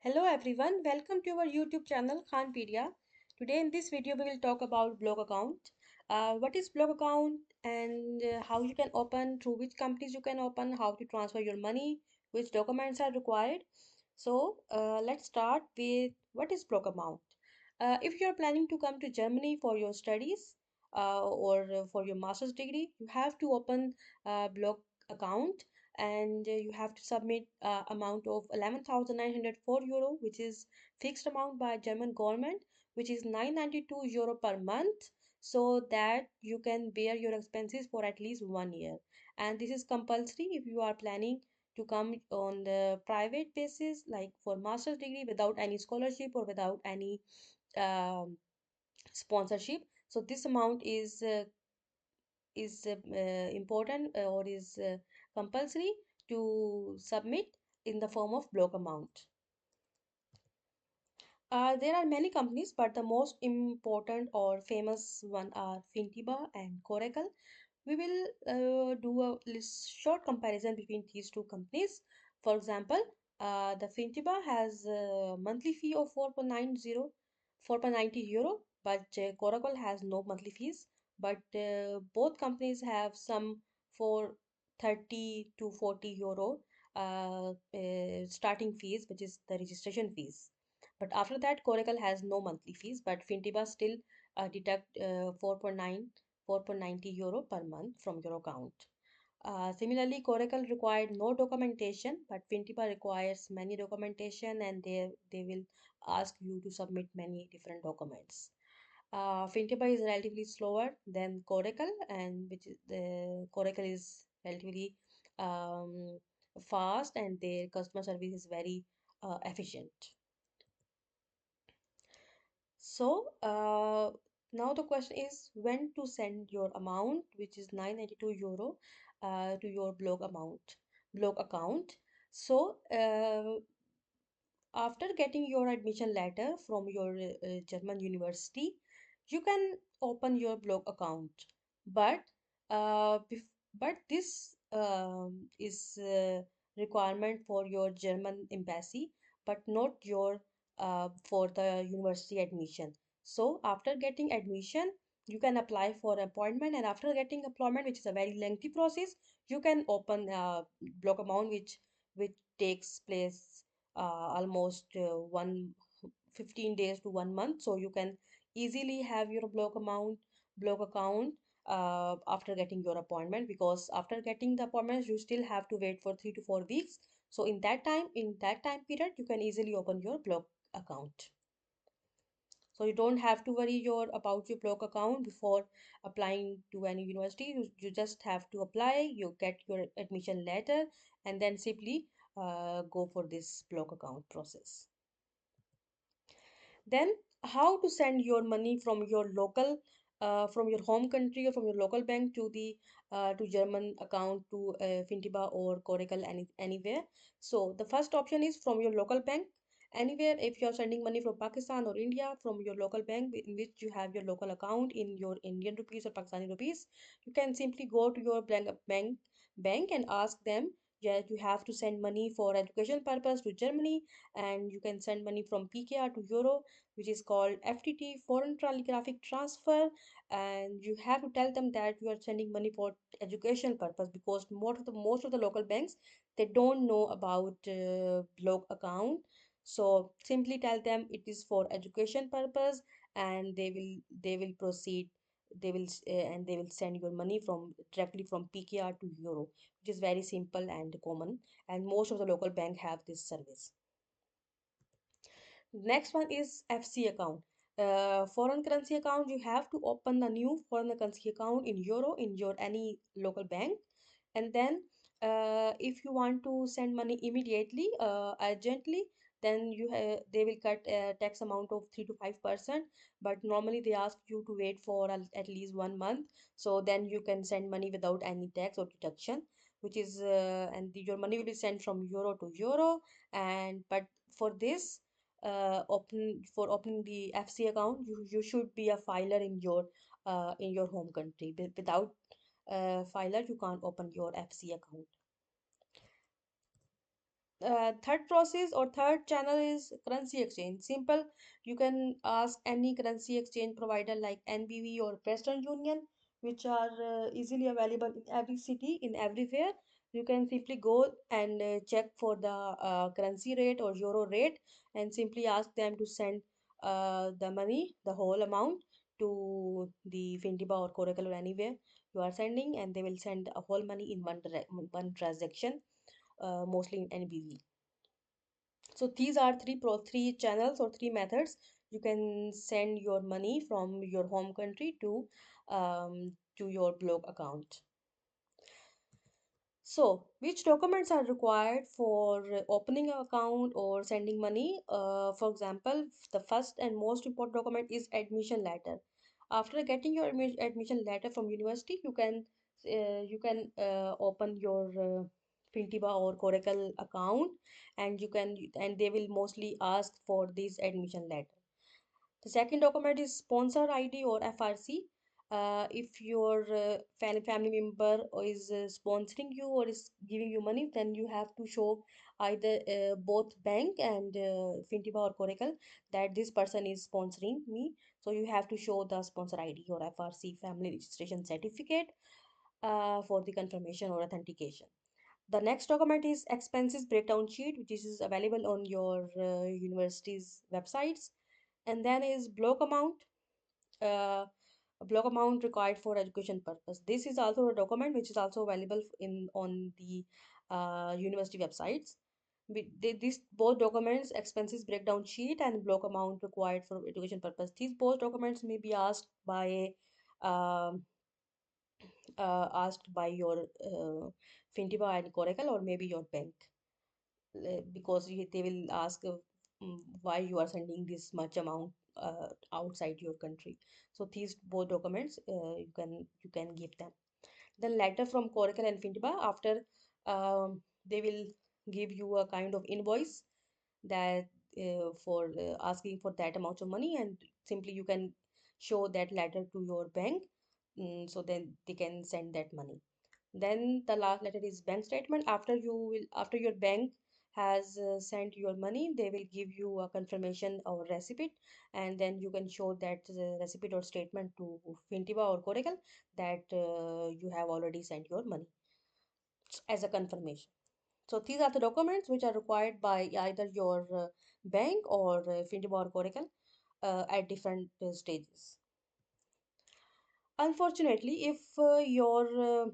Hello everyone, welcome to our YouTube channel Khanpedia. Today in this video we will talk about blog account. What is blog account and how you can open, through which companies you can open, how to transfer your money, which documents are required. Let's start with what is blog account. If you are planning to come to Germany for your studies or for your master's degree, you have to open a blog account and you have to submit amount of 11,904 euro, which is fixed amount by German government, which is 992 euro per month, so that you can bear your expenses for at least 1 year. And this is compulsory if you are planning to come on the private basis, like for master's degree, without any scholarship or without any um, sponsorship. So this amount is important or is compulsory to submit in the form of block amount. There are many companies, but the most important or famous one are Fintiba and Coracle. We will do a short comparison between these two companies. For example, the Fintiba has a monthly fee of 4.90 euro, but Coracle has no monthly fees. But both companies have some for 30 to 40 euro starting fees, which is the registration fees. But after that, Coracle has no monthly fees, but Fintiba still deduct 4.90 euro per month from your account. Similarly, Coracle required no documentation, but Fintiba requires many documentation, and they will ask you to submit many different documents. Fintiba is relatively slower than Coracle, and which is the Coracle is relatively um, fast, and their customer service is very efficient. So now the question is when to send your amount, which is 992 euro, to your blog account. So after getting your admission letter from your German university, you can open your blog account. But but this is requirement for your German embassy, but not your for the university admission. So after getting admission, you can apply for appointment, and after getting appointment, which is a very lengthy process, you can open blog account, which takes place almost 15 days to 1 month. So you can easily have your blog account after getting your appointment, because after getting the appointment you still have to wait for 3 to 4 weeks. So in that time period you can easily open your blog account. So you don't have to worry about your blog account before applying to any university. You just have to apply, you get your admission letter, and then simply go for this blog account process. Then how to send your money from your local from your home country or from your local bank to the to German account, to Fintiba or Coracle, anywhere. So the first option is from your local bank. Anywhere, if you're sending money from Pakistan or India, from your local bank in which you have your local account in your Indian rupees or Pakistani rupees, you can simply go to your bank and ask them, yeah, you have to send money for education purpose to Germany, and you can send money from PKR to Euro, which is called FTT, foreign telegraphic transfer. And you have to tell them that you are sending money for educational purpose, because most of the local banks, they don't know about blog account. So simply tell them it is for education purpose, and they will proceed, and they will send your money from directly from PKR to Euro, which is very simple and common, and most of the local bank have this service. Next one is FC account. Foreign currency account. You have to open a new foreign currency account in euro in your any local bank, and then if you want to send money immediately, urgently, then they will cut a tax amount of 3 to 5%. But normally they ask you to wait for at least 1 month, so then you can send money without any tax or deduction, which is your money will be sent from euro to euro. And but for this opening the FC account, you should be a filer in your home country. Without filer, you can't open your FC account. Third process or third channel is currency exchange. Simple, you can ask any currency exchange provider like NBV or Western Union, which are easily available in every city, in everywhere. You can simply go and check for the currency rate or euro rate, and simply ask them to send the money, the whole amount, to the Fintiba or Coracle or anywhere you are sending, and they will send a whole money in one transaction, mostly in NBV. So these are three channels or three methods you can send your money from your home country to your blog account. So, which documents are required for opening an account or sending money? For example, the first and most important document is admission letter. After getting your admission letter from university, you can open your Fintiba or Coracle account, and they will mostly ask for this admission letter. The second document is sponsor ID or FRC. If your family member is sponsoring you or is giving you money, then you have to show either both bank and Fintiba or Coracle that this person is sponsoring me. So you have to show the sponsor ID or FRC, family registration certificate, for the confirmation or authentication. The next document is expenses breakdown sheet, which is available on your university's websites. And then is uh, block amount required for education purpose. This is also a document which is also available in on the university websites. These both documents, expenses breakdown sheet and block amount required for education purpose, these both documents may be um, asked by your Fintiba and Coracle or maybe your bank, because they will ask why you are sending this much amount outside your country. So these both documents, you can give them. Then letter from Coracle and Fintiba, after they will give you a kind of invoice that for asking for that amount of money, and simply you can show that letter to your bank, so then they can send that money. Then the last letter is bank statement. After your bank has sent your money, they will give you a confirmation or receipt, and then you can show that receipt or statement to Fintiba or Coracle that you have already sent your money as a confirmation. So these are the documents which are required by either your bank or Fintiba or Coracle at different stages. Unfortunately, if your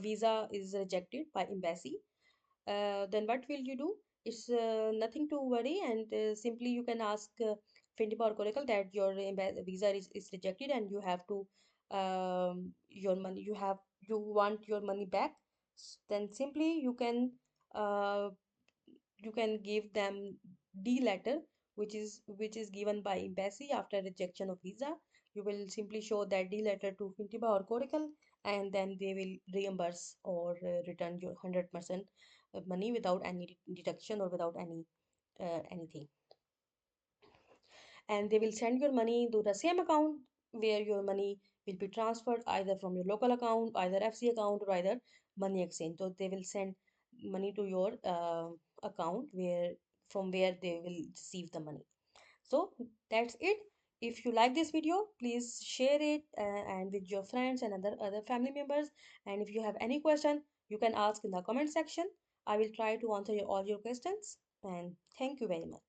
visa is rejected by embassy, then what will you do? It's nothing to worry, and simply you can ask Fintiba or Coracle that your visa is rejected and you have to your money you want your money back. Then simply uh, you can give them D letter, which is given by embassy after rejection of visa. You will simply show that D letter to Fintiba or Coracle, and then they will reimburse or return your 100% of money without any deduction or without anything. And they will send your money to the same account where your money will be transferred, either from your local account, either FC account, or either money exchange. So they will send money to your account where they will receive the money. So that's it. If you like this video, please share it and with your friends and other family members. And if you have any question, you can ask in the comment section. I will try to answer all your questions. And thank you very much.